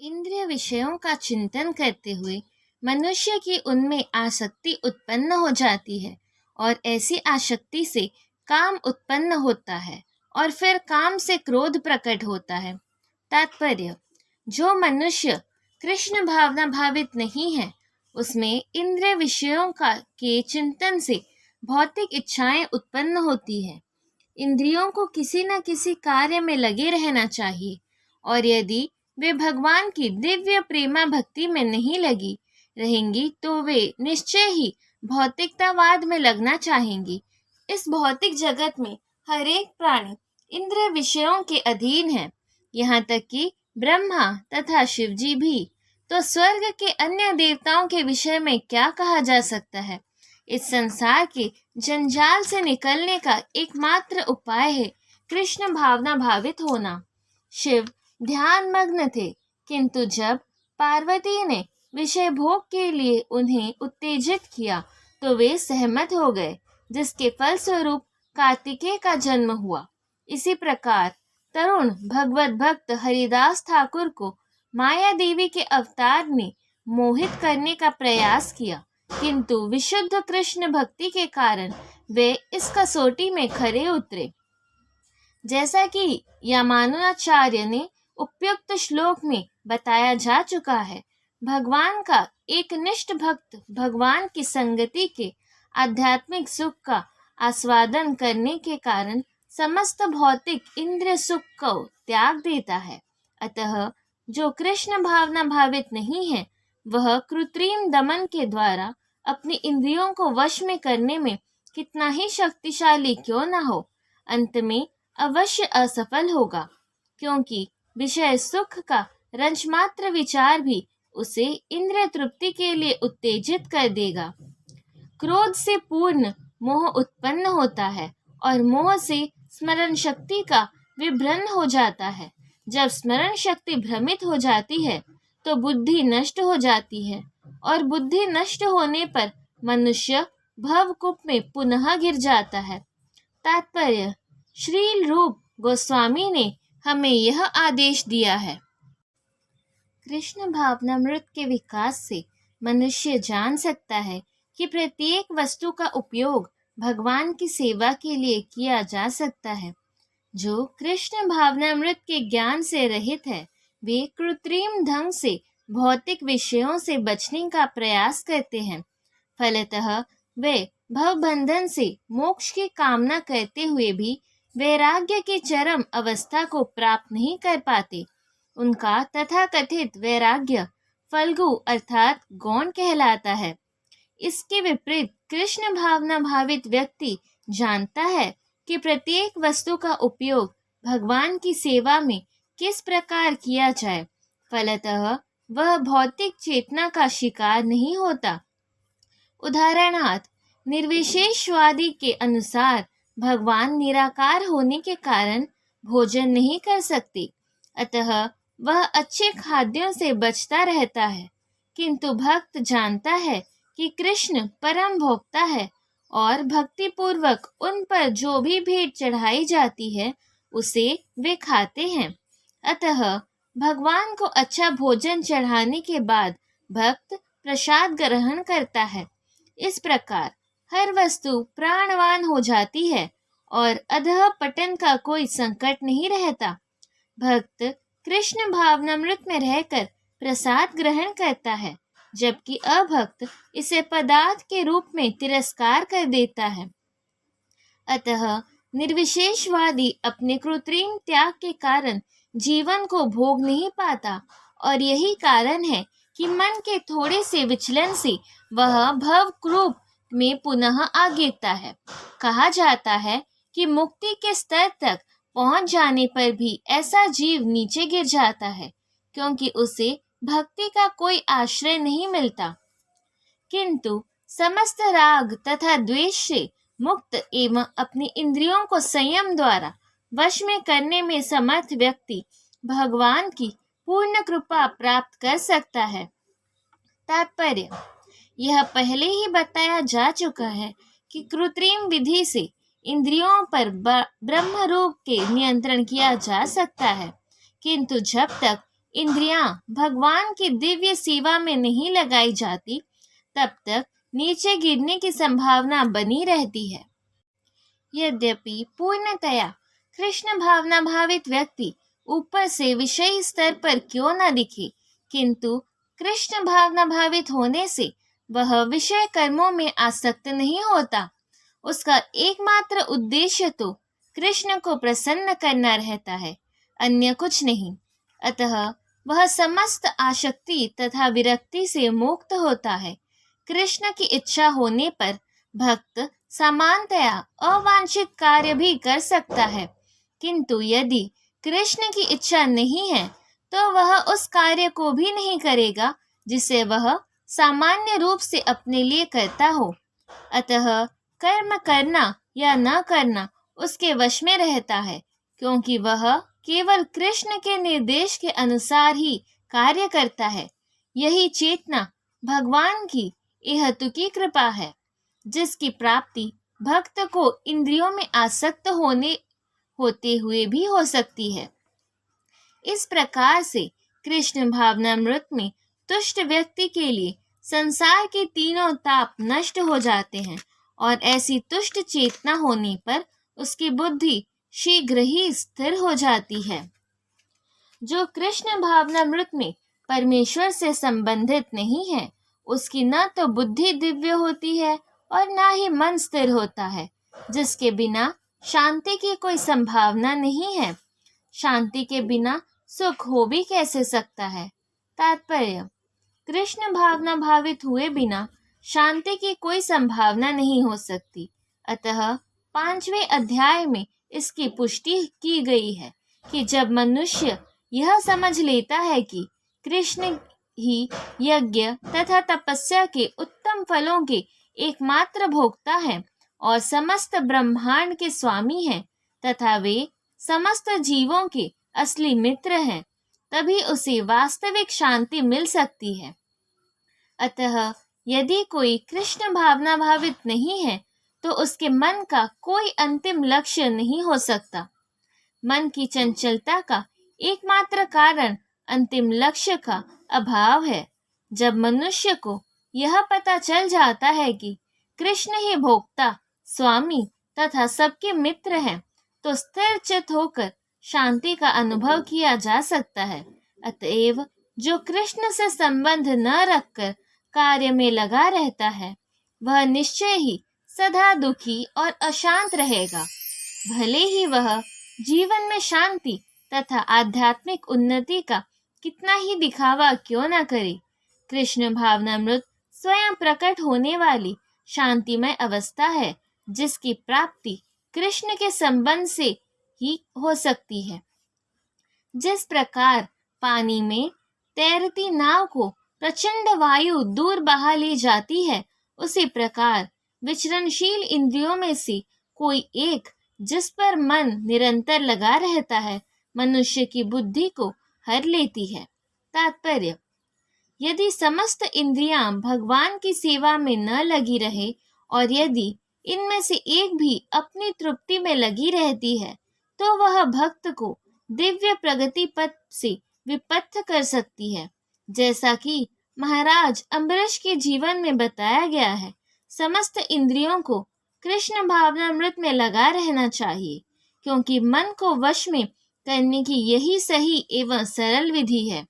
इंद्रिय विषयों का चिंतन करते हुए मनुष्य की उनमें आसक्ति उत्पन्न हो जाती है और ऐसी आसक्ति से काम उत्पन्न होता है और फिर काम से क्रोध प्रकट होता है। तात्पर्य: जो मनुष्य कृष्ण भावना भावित नहीं है उसमें इंद्रिय विषयों का के चिंतन से भौतिक इच्छाएं उत्पन्न होती है। इंद्रियों को किसी न किसी कार्य में लगे रहना चाहिए और यदि वे भगवान की दिव्य प्रेमा भक्ति में नहीं लगी रहेंगी तो वे निश्चय ही भौतिकतावाद में लगना चाहेंगी। इस भौतिक जगत में हर एक प्राणी इंद्रिय विषयों के अधीन है, यहाँ तक कि ब्रह्मा तथा शिवजी भी। तो स्वर्ग के अन्य देवताओं के विषय में क्या कहा जा सकता है? इस संसार के जंजाल से निकलने का एकमात्र उपाय है कृष्ण भावना भावित होना। शिव ध्यान मग्न थे, किंतु जब पार्वती ने विषय भोग के लिए उन्हें उत्तेजित किया तो वे सहमत हो गए, जिसके फलस्वरूप कार्तिकेय का जन्म हुआ। इसी प्रकार तरुण भगवत भक्त हरिदास ठाकुर को माया देवी के अवतार ने मोहित करने का प्रयास किया, किंतु विशुद्ध कृष्ण भक्ति के कारण वे इस कसौटी में खरे उतरे। जैसा कि यामानुचार्य ने उपयुक्त श्लोक में बताया जा चुका है, भगवान का एक निष्ठ भक्त भगवान की संगति के आध्यात्मिक सुख का आस्वादन करने के कारण समस्त भौतिक इंद्रिय सुख को त्याग देता है। अतः जो कृष्ण भावना भावित नहीं है वह कृत्रिम दमन के द्वारा अपनी इंद्रियों को वश में करने में कितना ही शक्तिशाली क्यों न हो, अंत में अवश्य असफल होगा, क्योंकि विषय सुख का रंचमात्र विचार भी उसे इंद्रिय तृप्ति के लिए उत्तेजित कर देगा। क्रोध से पूर्ण मोह उत्पन्न होता है और मोह से स्मरण शक्ति का विभ्रम हो जाता है। जब स्मरण शक्ति भ्रमित हो जाती है तो बुद्धि नष्ट हो जाती है और बुद्धि नष्ट होने पर मनुष्य भवकूप में पुनः गिर जाता है। तात्पर्य: श्रील रूप गोस्वामी ने हमें यह आदेश दिया है। कृष्ण भावनामृत के विकास से मनुष्य जान सकता है कि प्रत्येक वस्तु का उपयोग भगवान की सेवा के लिए किया जा सकता है। जो कृष्ण भावनामृत के ज्ञान से रहित है वे कृत्रिम ढंग से भौतिक विषयों से बचने का प्रयास करते हैं। फलतः वे भवबंधन से मोक्ष की कामना करते हुए भी वैराग्य की चरम अवस्था को प्राप्त नहीं कर पाते। उनका तथाकथित वैराग्य फल्गु अर्थात गौण कहलाता है। इसके विपरीत कृष्ण भावना भावित व्यक्ति जानता है कि प्रत्येक वस्तु का उपयोग भगवान की सेवा में किस प्रकार किया जाए, फलतः वह भौतिक चेतना का शिकार नहीं होता। उदाहरणार्थ, निर्विशेषवादी के अनुसार भगवान निराकार होने के कारण भोजन नहीं कर सकते, अतः वह अच्छे खाद्यों से बचता रहता है, किंतु भक्त जानता है कि कृष्ण परम भोक्ता है और भक्तिपूर्वक उन पर जो भी भेंट चढ़ाई जाती है उसे वे खाते हैं। अतः भगवान को अच्छा भोजन चढ़ाने के बाद भक्त प्रसाद ग्रहण करता है। इस प्रकार हर वस्तु प्राणवान हो जाती है और अधः पतन का कोई संकट नहीं रहता। भक्त कृष्ण भावनामृत में रहकर प्रसाद ग्रहण करता है, जबकि अभक्त इसे पदार्थ के रूप में तिरस्कार कर देता है। अतः निर्विशेषवादी अपने कृत्रिम त्याग के कारण जीवन को भोग नहीं पाता और यही कारण है कि मन के थोड़े से विचलन से वह भवकूप में पुनः आ गिरता है। कहा जाता है कि मुक्ति के स्तर तक पहुंच जाने पर भी ऐसा जीव नीचे गिर जाता है, क्योंकि उसे भक्ति का कोई आश्रय नहीं मिलता। किंतु समस्त राग तथा द्वेष से मुक्त एवं अपनी इंद्रियों को संयम द्वारा वश में करने में समर्थ व्यक्ति भगवान की पूर्ण कृपा प्राप्त कर सकता है। तात्पर्य: यह पहले ही बताया जा चुका है कि कृत्रिम विधि से इंद्रियों पर ब्रह्म रूप के नियंत्रण किया जा सकता है, किंतु जब तक इंद्रियां भगवान की दिव्य सेवा में नहीं लगाई जाती, तब तक नीचे गिरने की संभावना बनी रहती है। यद्यपि पूर्णतया कृष्ण भावना भावित व्यक्ति ऊपर से विषयी स्तर पर क्यों न दिखे, किंतु कृष्ण भावना भावित होने से वह विषय कर्मों में आसक्त नहीं होता। उसका एकमात्र उद्देश्य तो कृष्ण को प्रसन्न करना रहता है, अन्य कुछ नहीं। अतः वह समस्त आसक्ति तथा विरक्ति से मुक्त होता है। कृष्ण की इच्छा होने पर भक्त सामान्यतया अवांछित कार्य भी कर सकता है, किंतु यदि कृष्ण की इच्छा नहीं है तो वह उस कार्य को भी नहीं करेगा जिसे वह सामान्य रूप से अपने लिए करता हो। अतः कर्म करना या न करना उसके वश में रहता है, क्योंकि वह केवल कृष्ण के निर्देश के अनुसार ही कार्य करता है। यही चेतना भगवान की इहतुकी कृपा है, जिसकी प्राप्ति भक्त को इंद्रियों में आसक्त होते हुए भी हो सकती है। इस प्रकार से कृष्ण भावनामृत में तुष्ट व्यक्ति के लिए संसार के तीनों ताप नष्ट हो जाते हैं, और ऐसी तुष्ट चेतना होने पर उसकी बुद्धि शीघ्र ही स्थिर हो जाती है। जो कृष्ण भावनामृत में परमेश्वर से संबंधित नहीं है, उसकी न तो बुद्धि दिव्य होती है और न ही मन स्थिर होता है, जिसके बिना शांति की कोई संभावना नहीं है। शांति के बिना सुख हो भी कैसे सकता है। तात्पर्य: कृष्ण भावना भावित हुए बिना शांति की कोई संभावना नहीं हो सकती। अतः 5वें अध्याय में इसकी पुष्टि की गई है कि जब मनुष्य यह समझ लेता है कि कृष्ण ही यज्ञ तथा तपस्या के उत्तम फलों के एकमात्र भोक्ता है और समस्त ब्रह्मांड के स्वामी हैं तथा वे समस्त जीवों के असली मित्र हैं, तभी उसे वास्तविक शांति मिल सकती है। अतः यदि कोई कृष्ण भावना भावित नहीं है तो उसके मन का कोई अंतिम लक्ष्य नहीं हो सकता। मन की चंचलता का एकमात्र कारण अंतिम लक्ष्य का अभाव है। जब मनुष्य को यह पता चल जाता है कि कृष्ण ही भोक्ता, स्वामी तथा सबके मित्र हैं, तो स्थिर चित्त होकर शांति का अनुभव किया जा सकता है। अतएव जो कृष्ण से संबंध न रखकर कार्य में लगा रहता है, वह निश्चय ही सदा दुखी और अशांत रहेगा। भले ही वह जीवन में शांति तथा आध्यात्मिक उन्नति का कितना ही दिखावा क्यों न करे। कृष्ण भावनामृत स्वयं प्रकट होने वाली शांतिमय अवस्था है, जिसकी प्राप्ति कृष्ण के संबंध से ही हो सकती है। जिस प्रकार पानी में तैरती नाव को प्रचंड वायु दूर बहा ले जाती है, उसी प्रकार विचरणशील इंद्रियों में से कोई एक, जिस पर मन निरंतर लगा रहता है, मनुष्य की बुद्धि को हर लेती है। तात्पर्य: यदि समस्त इंद्रियां भगवान की सेवा में न लगी रहे और यदि इनमें से एक भी अपनी तृप्ति में लगी रहती है, तो वह भक्त को दिव्य प्रगति पथ से विपथ कर सकती है। जैसा कि महाराज अम्बरीश के जीवन में बताया गया है, समस्त इंद्रियों को कृष्ण भावनामृत में लगा रहना चाहिए, क्योंकि मन को वश में करने की यही सही एवं सरल विधि है।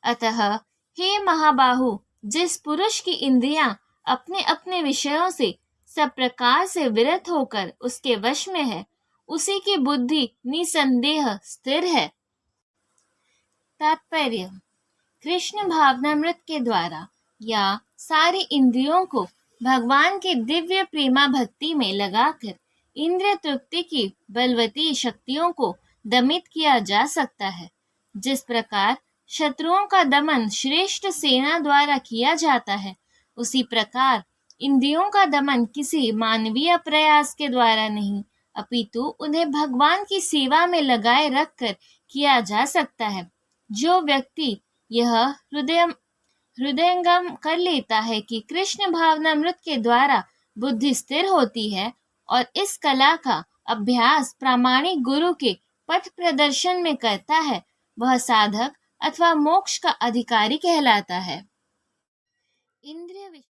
अतः हे महाबाहु, जिस पुरुष की इंद्रियां अपने अपने विषयों से सब प्रकार से विरत होकर उसके वश में है, उसी की बुद्धि निसंदेह स्थिर है। तात्पर्य: कृष्ण भावनामृत के द्वारा या सारी इंद्रियों को भगवान के दिव्य प्रेमा भक्ति में लगाकर इंद्रिय तृप्ति की बलवती शक्तियों को दमित किया जा सकता है। जिस प्रकार शत्रुओं का दमन श्रेष्ठ सेना द्वारा किया जाता है, उसी प्रकार इंद्रियों का दमन किसी मानवीय प्रयास के द्वारा नहीं, अपितु उन्हें भगवान की सेवा में लगाए रखकर किया जा सकता है। जो व्यक्ति यह हृदयंगम कर लेता है कि कृष्ण भावनामृत के द्वारा बुद्धि स्थिर होती है और इस कला का अभ्यास प्रामाणिक गुरु के पथ प्रदर्शन में करता है, वह साधक अथवा मोक्ष का अधिकारी कहलाता है। इंद्रिय